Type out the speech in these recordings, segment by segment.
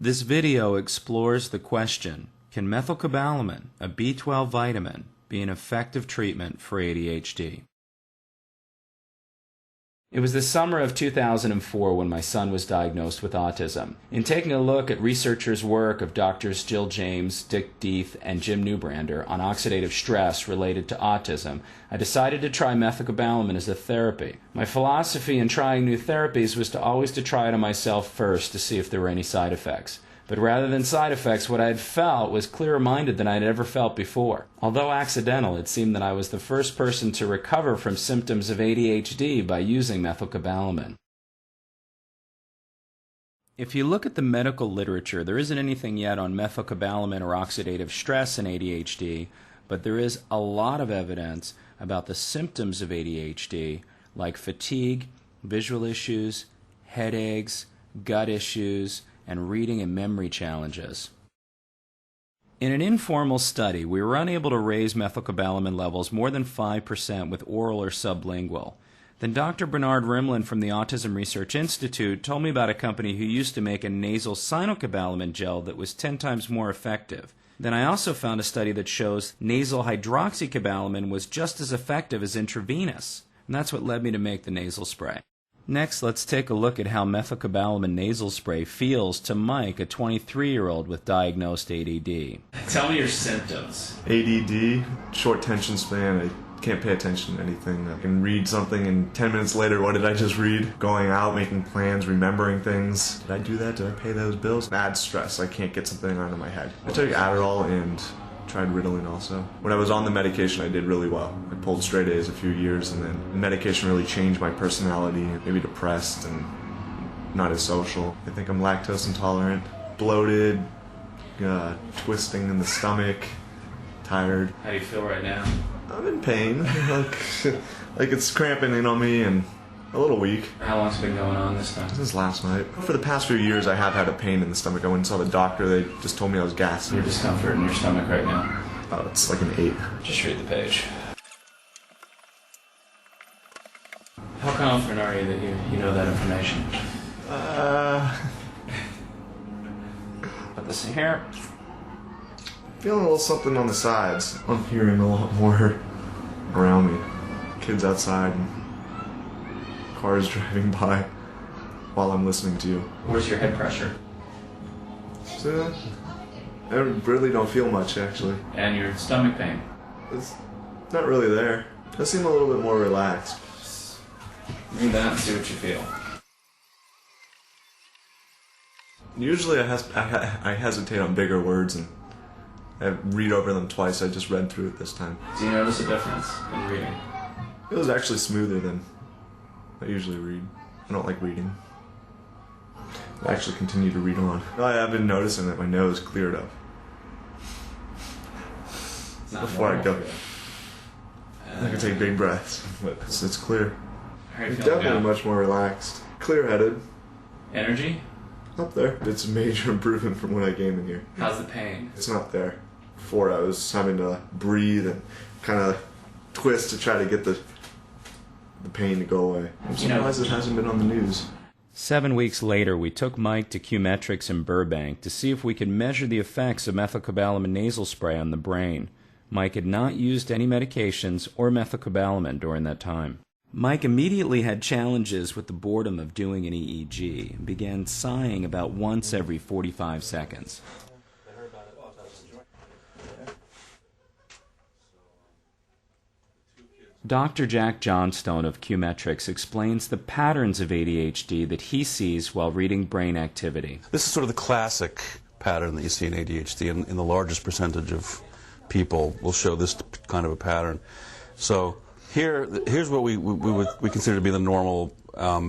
This video explores the question, can methylcobalamin, a B12 vitamin, be an effective treatment for ADHD? It was the summer of 2004 when my son was diagnosed with autism. In taking a look at researchers' work of Drs. Jill James, Dick Deeth, and Jim Newbrander on oxidative stress related to autism, I decided to try methylcobalamin as a therapy. My philosophy in trying new therapies was to always try it on myself first to see if there were any side effects. But rather than side effects, what I had felt was clearer-minded than I had ever felt before. Although accidental, it seemed that I was the first person to recover from symptoms of ADHD by using methylcobalamin. If you look at the medical literature, there isn't anything yet on methylcobalamin or oxidative stress in ADHD, but there is a lot of evidence about the symptoms of ADHD, like fatigue, visual issues, headaches, gut issues, and reading and memory challenges. In an informal study, we were unable to raise methylcobalamin levels more than 5% with oral or sublingual. Then Dr. Bernard Rimland from the Autism Research Institute told me about a company who used to make a nasal cyanocobalamin gel that was 10 times more effective. Then I also found a study that shows nasal hydroxycobalamin was just as effective as intravenous. And that's what led me to make the nasal spray. Next, let's take a look at how methylcobalamin nasal spray feels to Mike, a 23-year-old with diagnosed ADD. Tell me your symptoms. ADD, short attention span. I can't pay attention to anything. I can read something and 10 minutes later, what did I just read? Going out, making plans, remembering things. Did I do that? Did I pay those bills? Bad stress. I can't get something out of my head. I took Adderall and tried Ritalin also. When I was on the medication, I did really well. I pulled straight A's a few years, and then the medication really changed my personality. Maybe depressed and not as social. I think I'm lactose intolerant, bloated, twisting in the stomach, tired. How do you feel right now? I'm in pain. like it's cramping in on me and a little weak. How long's it been going on this time? Since last night. For the past few years, I have had a pain in the stomach. I went and saw the doctor. They just told me I was gassed. Your discomfort in your stomach right now? Oh, it's like an 8. Just read the page. How confident are you that you know that information? Put this in here. Feeling a little something on the sides. I'm hearing a lot more around me. Kids outside and cars driving by while I'm listening to you. Where's your head pressure? So, I really don't feel much, actually. And your stomach pain? It's not really there. I seem a little bit more relaxed. Read that and see what you feel. Usually I hesitate on bigger words and I read over them twice. I just read through it this time. Do you notice a difference in reading? It was actually smoother than I usually read. I don't like reading. I actually continue to read on. I have been noticing that my nose cleared up. Before I go. I can take big breaths, but it's clear. I'm definitely much more relaxed. Clear-headed. Energy? Up there. It's a major improvement from when I came in here. How's the pain? It's not there. Before I was having to breathe and kind of twist to try to get the pain to go away. I'm surprised it hasn't been on the news. 7 weeks later, we took Mike to Q-Metrics in Burbank to see if we could measure the effects of methylcobalamin nasal spray on the brain. Mike had not used any medications or methylcobalamin during that time. Mike immediately had challenges with the boredom of doing an EEG and began sighing about once every 45 seconds. Dr. Jack Johnstone of Q-Metrics explains the patterns of ADHD that he sees while reading brain activity. This is sort of the classic pattern that you see in ADHD, and in the largest percentage of people will show this kind of a pattern. So here's what we consider to be the normal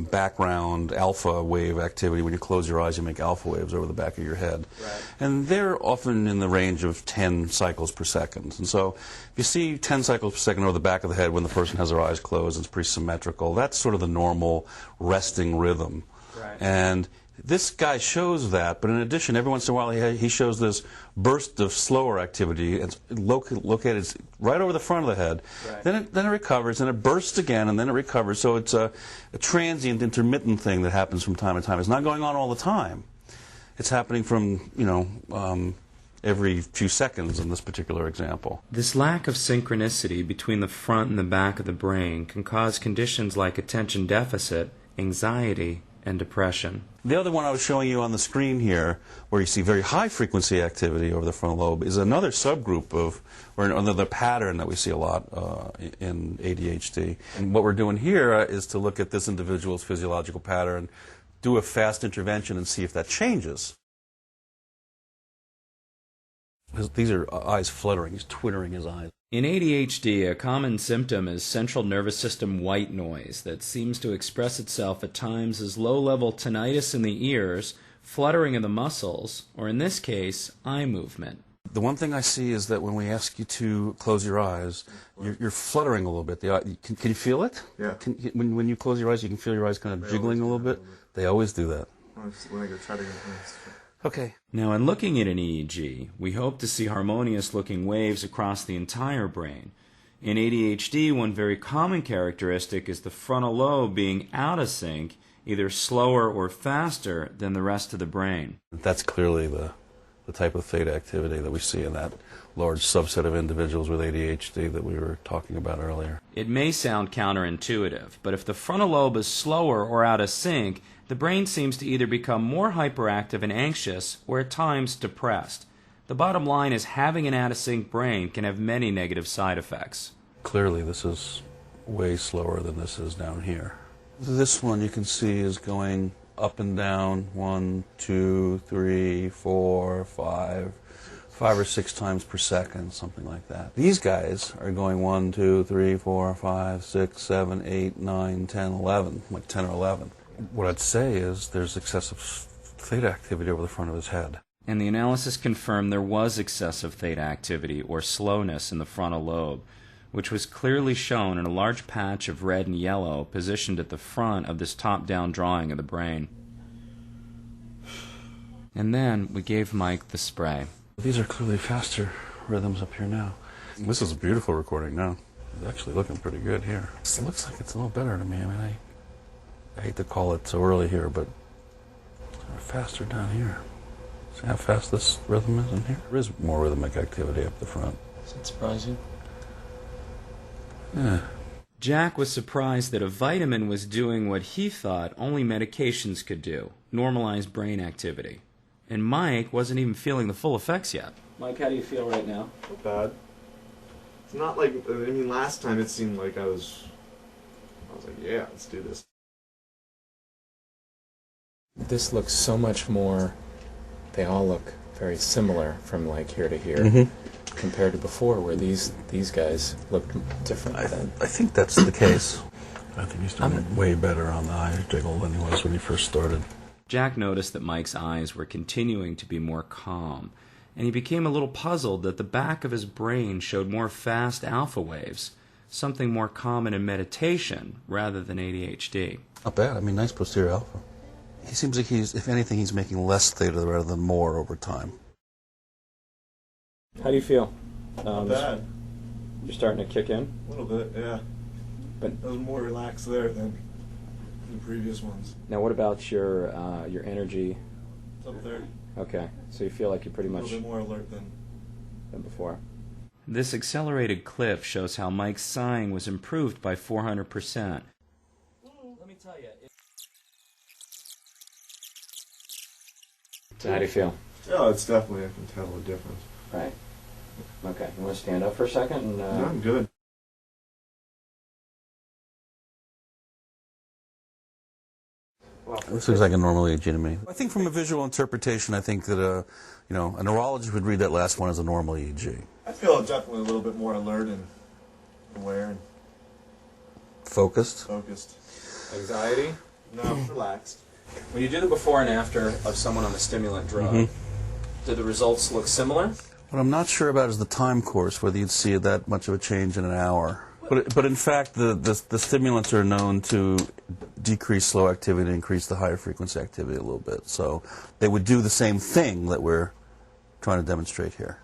background alpha wave activity. When you close your eyes, you make alpha waves over the back of your head. Right. And they're often in the range of 10 cycles per second. And so if you see 10 cycles per second over the back of the head when the person has their eyes closed, it's pretty symmetrical. That's sort of the normal resting rhythm. Right. And this guy shows that, but in addition, every once in a while he shows this burst of slower activity. It's located right over the front of the head. Right. Then it recovers, and it bursts again, and then it recovers. So it's a transient, intermittent thing that happens from time to time. It's not going on all the time. It's happening from, every few seconds in this particular example. This lack of synchronicity between the front and the back of the brain can cause conditions like attention deficit, anxiety, and depression. The other one I was showing you on the screen here, where you see very high frequency activity over the frontal lobe, is another subgroup or another pattern that we see a lot in ADHD. And what we're doing here is to look at this individual's physiological pattern, do a fast intervention, and see if that changes. These are eyes fluttering. He's twittering his eyes. In ADHD, a common symptom is central nervous system white noise that seems to express itself at times as low-level tinnitus in the ears, fluttering of the muscles, or in this case, eye movement. The one thing I see is that when we ask you to close your eyes, you're fluttering a little bit. Can you feel it? Yeah. When you close your eyes, you can feel your eyes kind of jiggling a little bit? They always do that. When I go try to get Okay. Now, in looking at an EEG, we hope to see harmonious-looking waves across the entire brain. In ADHD, one very common characteristic is the frontal lobe being out of sync, either slower or faster than the rest of the brain. That's clearly the type of theta activity that we see in that large subset of individuals with ADHD that we were talking about earlier. It may sound counterintuitive, but if the frontal lobe is slower or out of sync, the brain seems to either become more hyperactive and anxious or at times depressed. The bottom line is having an out-of-sync brain can have many negative side effects. Clearly this is way slower than this is down here. This one you can see is going up and down 1, 2, 3, 4, 5 or 6 times per second, something like that. These guys are going 1, 2, 3, 4, 5, 6, 7, 8, 9, 10, 11, like 10 or 11. What I'd say is there's excessive theta activity over the front of his head. And the analysis confirmed there was excessive theta activity or slowness in the frontal lobe, which was clearly shown in a large patch of red and yellow positioned at the front of this top-down drawing of the brain. And then we gave Mike the spray. These are clearly faster rhythms up here now. This is a beautiful recording now. It's actually looking pretty good here. It looks like it's a little better to me. I mean, I hate to call it so early here, but it's faster down here. See how fast this rhythm is in here? There is more rhythmic activity up the front. Does that surprise you? Yeah. Jack was surprised that a vitamin was doing what he thought only medications could do, normalize brain activity. And Mike wasn't even feeling the full effects yet. Mike, how do you feel right now? Not bad. It's not like, I mean, last time it seemed like I was like, yeah, let's do this. This looks so much more, they all look very similar from like here to here, compared to before where these guys looked different then. I think that's the case. I think he's doing way better on the eye jiggle than he was when he first started. Jack noticed that Mike's eyes were continuing to be more calm, and he became a little puzzled that the back of his brain showed more fast alpha waves, something more common in meditation rather than ADHD. Not bad. I mean, nice posterior alpha. He seems like if anything, he's making less theta rather than more over time. How do you feel? Not bad. You're starting to kick in? A little bit, yeah. But I was more relaxed there than the previous ones. now what about your energy? It's up there. Okay, so you feel like you're pretty A much little bit more alert than before. This accelerated clip shows how Mike's sighing was improved by 400%. Let me tell you. So how do you feel? Yeah, it's definitely, I can tell a difference. Right. Okay, you want to stand up for a second? And, No, I'm good. This looks like a normal EEG to me. I think from a visual interpretation, I think that a neurologist would read that last one as a normal EEG. I feel definitely a little bit more alert and aware and Focused. focused. Anxiety? No, I'm relaxed. When you do the before and after of someone on a stimulant drug, do the results look similar? What I'm not sure about is the time course, whether you'd see that much of a change in an hour. But in fact, the stimulants are known to decrease slow activity and increase the higher frequency activity a little bit. So they would do the same thing that we're trying to demonstrate here.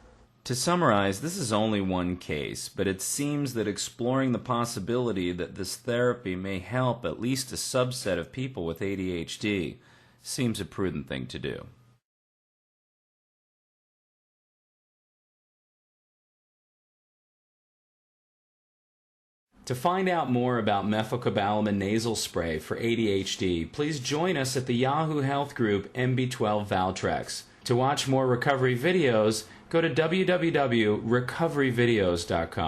To summarize, this is only one case, but it seems that exploring the possibility that this therapy may help at least a subset of people with ADHD seems a prudent thing to do. To find out more about methylcobalamin nasal spray for ADHD, please join us at the Yahoo Health group MB12 Valtrex. To watch more recovery videos, go to www.recoveryvideos.com.